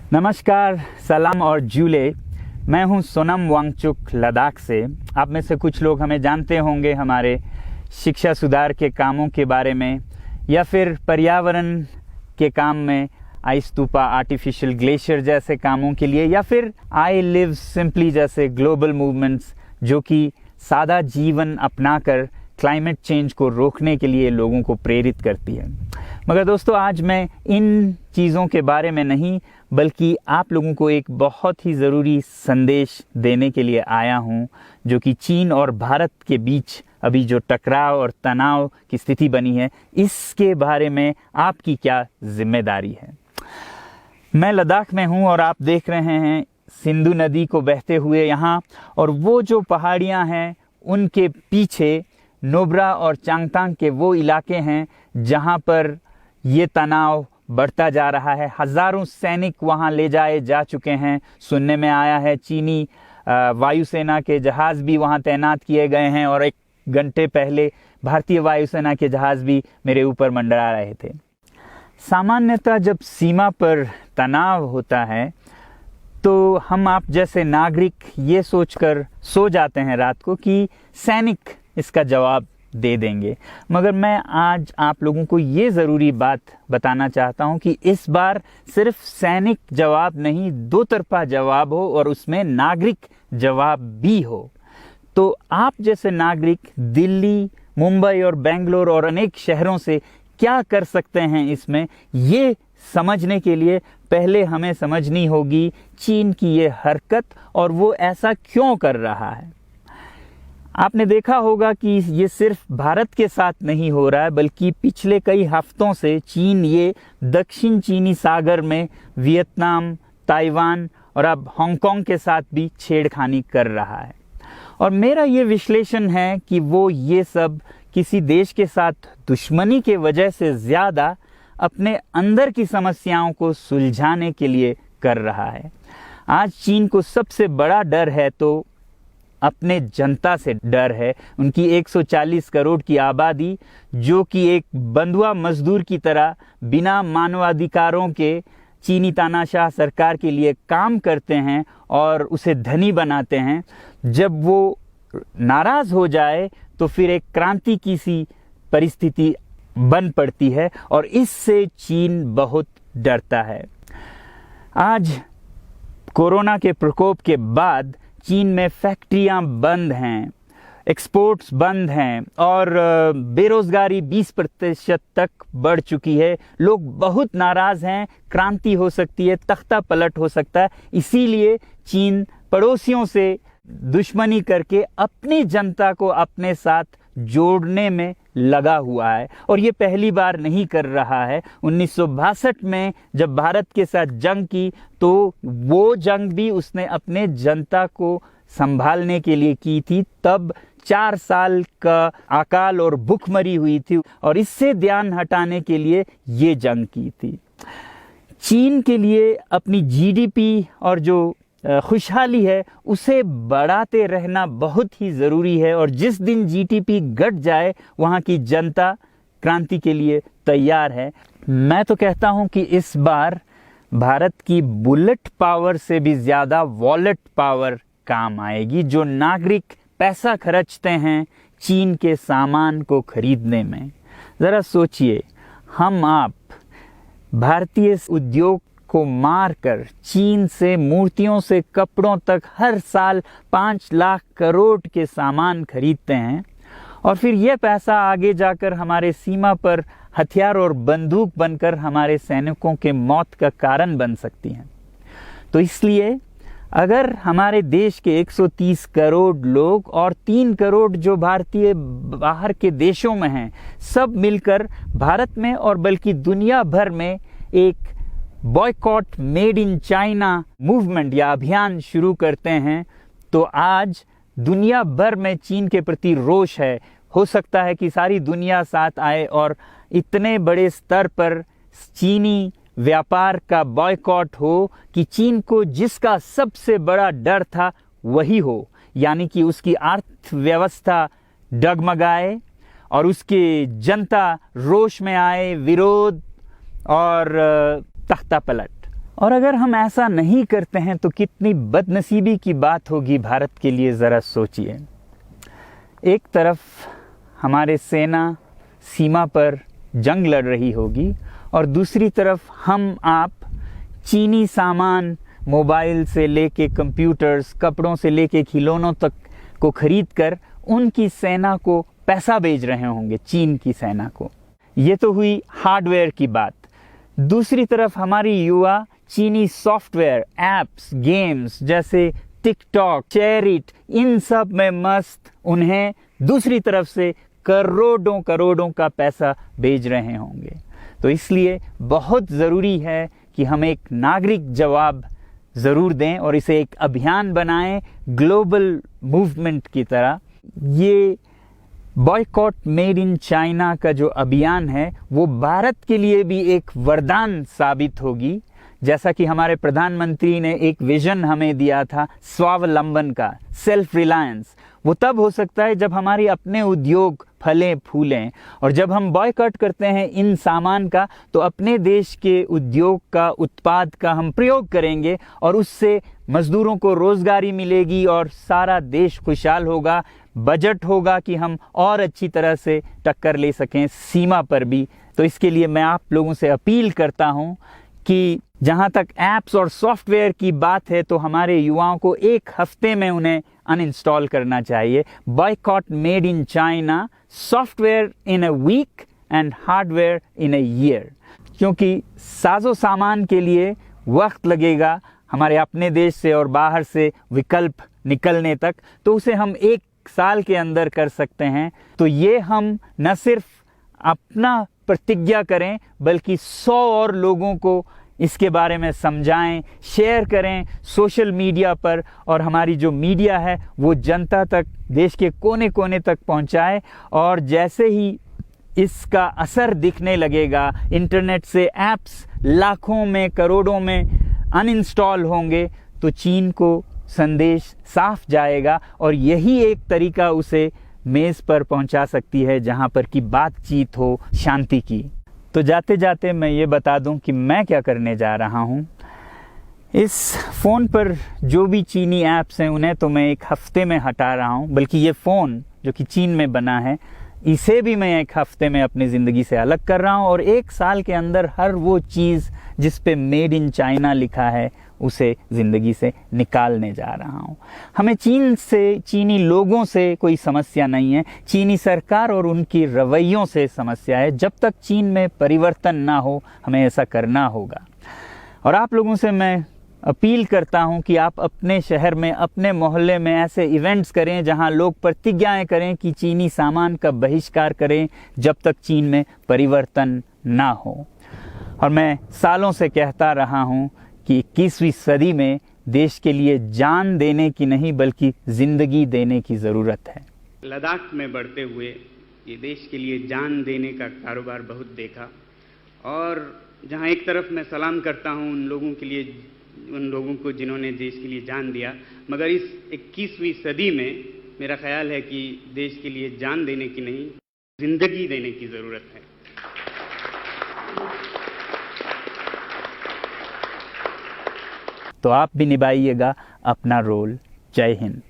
नमस्कार, सलाम और जूले। मैं हूं सोनम वांगचुक लद्दाख से। आप में से कुछ लोग हमें जानते होंगे हमारे शिक्षा सुधार के कामों के बारे में, या फिर पर्यावरण के काम में आइस स्तूपा, आर्टिफिशियल ग्लेशियर जैसे कामों के लिए, या फिर आई लिव सिंपली जैसे ग्लोबल मूवमेंट्स जो कि सादा जीवन अपनाकर क्लाइमेट चेंज को रोकने के लिए लोगों को प्रेरित करती है। मगर दोस्तों, आज मैं इन चीज़ों के बारे में नहीं बल्कि आप लोगों को एक बहुत ही ज़रूरी संदेश देने के लिए आया हूं, जो कि चीन और भारत के बीच अभी जो टकराव और तनाव की स्थिति बनी है, इसके बारे में आपकी क्या जिम्मेदारी है। मैं लद्दाख में हूं और आप देख रहे हैं सिंधु नदी को बहते हुए यहाँ, और वो जो पहाड़ियाँ हैं उनके पीछे नुब्रा और चांगथांग के वो इलाके हैं जहाँ पर ये तनाव बढ़ता जा रहा है। हज़ारों सैनिक वहाँ ले जाए जा चुके हैं। सुनने में आया है चीनी वायुसेना के जहाज़ भी वहाँ तैनात किए गए हैं, और 1 घंटे पहले भारतीय वायुसेना के जहाज़ भी मेरे ऊपर मंडरा रहे थे। सामान्यतः जब सीमा पर तनाव होता है तो हम आप जैसे नागरिक ये सोचकर सो जाते हैं रात को कि सैनिक इसका जवाब दे देंगे। मगर मैं आज आप लोगों को ये ज़रूरी बात बताना चाहता हूँ कि इस बार सिर्फ सैनिक जवाब नहीं, दो तरफा जवाब हो और उसमें नागरिक जवाब भी हो। तो आप जैसे नागरिक दिल्ली, मुंबई और बेंगलोर और अनेक शहरों से क्या कर सकते हैं इसमें, ये समझने के लिए पहले हमें समझनी होगी चीन की ये हरकत और वो ऐसा क्यों कर रहा है। आपने देखा होगा कि ये सिर्फ भारत के साथ नहीं हो रहा है, बल्कि पिछले कई हफ्तों से चीन ये दक्षिण चीनी सागर में वियतनाम, ताइवान और अब हांगकांग के साथ भी छेड़खानी कर रहा है। और मेरा ये विश्लेषण है कि वो ये सब किसी देश के साथ दुश्मनी के वजह से ज़्यादा अपने अंदर की समस्याओं को सुलझाने के लिए कर रहा है। आज चीन को सबसे बड़ा डर है तो अपने जनता से डर है। उनकी 140 करोड़ की आबादी, जो कि एक बंधुआ मजदूर की तरह बिना मानवाधिकारों के चीनी तानाशाह सरकार के लिए काम करते हैं और उसे धनी बनाते हैं। जब वो नाराज़ हो जाए तो फिर एक क्रांति की सी परिस्थिति बन पड़ती है, और इससे चीन बहुत डरता है। आज कोरोना के प्रकोप के बाद चीन में फैक्ट्रियां बंद हैं, एक्सपोर्ट्स बंद हैं और बेरोजगारी 20% तक बढ़ चुकी है। लोग बहुत नाराज़ हैं, क्रांति हो सकती है, तख्ता पलट हो सकता है। इसीलिए चीन पड़ोसियों से दुश्मनी करके अपनी जनता को अपने साथ जोड़ने में लगा हुआ है, और ये पहली बार नहीं कर रहा है। 1962 में जब भारत के साथ जंग की तो वो जंग भी उसने अपने जनता को संभालने के लिए की थी। तब 4 साल का अकाल और भूखमरी हुई थी, और इससे ध्यान हटाने के लिए ये जंग की थी। चीन के लिए अपनी जीडीपी और जो खुशहाली है उसे बढ़ाते रहना बहुत ही ज़रूरी है, और जिस दिन जीडीपी घट जाए वहाँ की जनता क्रांति के लिए तैयार है। मैं तो कहता हूँ कि इस बार भारत की बुलेट पावर से भी ज़्यादा वॉलेट पावर काम आएगी। जो नागरिक पैसा खर्चते हैं चीन के सामान को खरीदने में, ज़रा सोचिए, हम आप भारतीय उद्योग को मारकर चीन से मूर्तियों से कपड़ों तक हर साल 5 लाख करोड़ के सामान खरीदते हैं, और फिर यह पैसा आगे जाकर हमारे सीमा पर हथियार और बंदूक बनकर हमारे सैनिकों के मौत का कारण बन सकती हैं। तो इसलिए अगर हमारे देश के 130 करोड़ लोग और 3 करोड़ जो भारतीय बाहर के देशों में हैं, सब मिलकर भारत में और बल्कि दुनिया भर में एक boycott made in China movement या अभियान शुरू करते हैं, तो आज दुनिया भर में चीन के प्रति रोष है। हो सकता है कि सारी दुनिया साथ आए और इतने बड़े स्तर पर चीनी व्यापार का बॉयकॉट हो कि चीन को जिसका सबसे बड़ा डर था वही हो, यानी कि उसकी अर्थव्यवस्था डगमगाए और उसकी जनता रोष में आए, विरोध और तख्ता पलट। और अगर हम ऐसा नहीं करते हैं तो कितनी बदनसीबी की बात होगी भारत के लिए, ज़रा सोचिए। एक तरफ हमारे सेना सीमा पर जंग लड़ रही होगी और दूसरी तरफ हम आप चीनी सामान, मोबाइल से लेके कंप्यूटर्स, कपड़ों से लेके खिलौनों तक को खरीद कर उनकी सेना को पैसा भेज रहे होंगे, चीन की सेना को। ये तो हुई हार्डवेयर की बात। दूसरी तरफ हमारी युवा चीनी सॉफ्टवेयर, एप्स, गेम्स जैसे टिकटॉक, शेयरिट, इन सब में मस्त, उन्हें दूसरी तरफ से करोड़ों करोड़ों का पैसा भेज रहे होंगे। तो इसलिए बहुत ज़रूरी है कि हम एक नागरिक जवाब ज़रूर दें और इसे एक अभियान बनाएं, ग्लोबल मूवमेंट की तरह। ये बॉयकॉट मेड इन चाइना का जो अभियान है वो भारत के लिए भी एक वरदान साबित होगी। जैसा कि हमारे प्रधानमंत्री ने एक विजन हमें दिया था स्वावलंबन का, सेल्फ रिलायंस, वो तब हो सकता है जब हमारे अपने उद्योग फलें फूलें। और जब हम बॉयकॉट करते हैं इन सामान का तो अपने देश के उद्योग का, उत्पाद का हम प्रयोग करेंगे और उससे मजदूरों को रोजगारी मिलेगी और सारा देश खुशहाल होगा। बजट होगा कि हम और अच्छी तरह से टक्कर ले सकें सीमा पर भी। तो इसके लिए मैं आप लोगों से अपील करता हूं कि जहां तक ऐप्स और सॉफ्टवेयर की बात है तो हमारे युवाओं को एक हफ्ते में उन्हें अनइंस्टॉल करना चाहिए। Boycott made in China, software in a week and hardware in a year. क्योंकि साजो सामान के लिए वक्त लगेगा हमारे अपने देश से और बाहर से विकल्प निकलने तक, तो उसे हम 1 साल के अंदर कर सकते हैं। तो ये हम न सिर्फ अपना प्रतिज्ञा करें बल्कि 100 और लोगों को इसके बारे में समझाएं, शेयर करें सोशल मीडिया पर, और हमारी जो मीडिया है वो जनता तक, देश के कोने कोने तक पहुंचाए। और जैसे ही इसका असर दिखने लगेगा, इंटरनेट से ऐप्स लाखों में, करोड़ों में अनइंस्टॉल होंगे, तो चीन को संदेश साफ जाएगा और यही एक तरीका उसे मेज़ पर पहुंचा सकती है जहां पर कि बातचीत हो शांति की। तो जाते जाते मैं ये बता दूं कि मैं क्या करने जा रहा हूं। इस फ़ोन पर जो भी चीनी ऐप्स हैं उन्हें तो मैं 1 हफ्ते में हटा रहा हूं, बल्कि ये फ़ोन जो कि चीन में बना है इसे भी मैं 1 हफ्ते में अपनी ज़िंदगी से अलग कर रहा हूं। और 1 साल के अंदर हर वो चीज़ जिस पे मेड इन चाइना लिखा है उसे ज़िंदगी से निकालने जा रहा हूं। हमें चीन से, चीनी लोगों से कोई समस्या नहीं है, चीनी सरकार और उनकी रवैयों से समस्या है। जब तक चीन में परिवर्तन ना हो हमें ऐसा करना होगा। और आप लोगों से मैं अपील करता हूं कि आप अपने शहर में, अपने मोहल्ले में ऐसे इवेंट्स करें जहां लोग प्रतिज्ञाएं करें कि चीनी सामान का बहिष्कार करें जब तक चीन में परिवर्तन ना हो। और मैं सालों से कहता रहा हूं कि 21वीं सदी में देश के लिए जान देने की नहीं बल्कि जिंदगी देने की ज़रूरत है। लद्दाख में बढ़ते हुए ये देश के लिए जान देने का कारोबार बहुत देखा, और जहां एक तरफ मैं सलाम करता हूं उन लोगों के लिए, उन लोगों को जिन्होंने देश के लिए जान दिया, मगर इस 21वीं सदी में मेरा ख्याल है कि देश के लिए जान देने की नहीं, जिंदगी देने की ज़रूरत है। तो आप भी निभाइएगा अपना रोल। जय हिंद।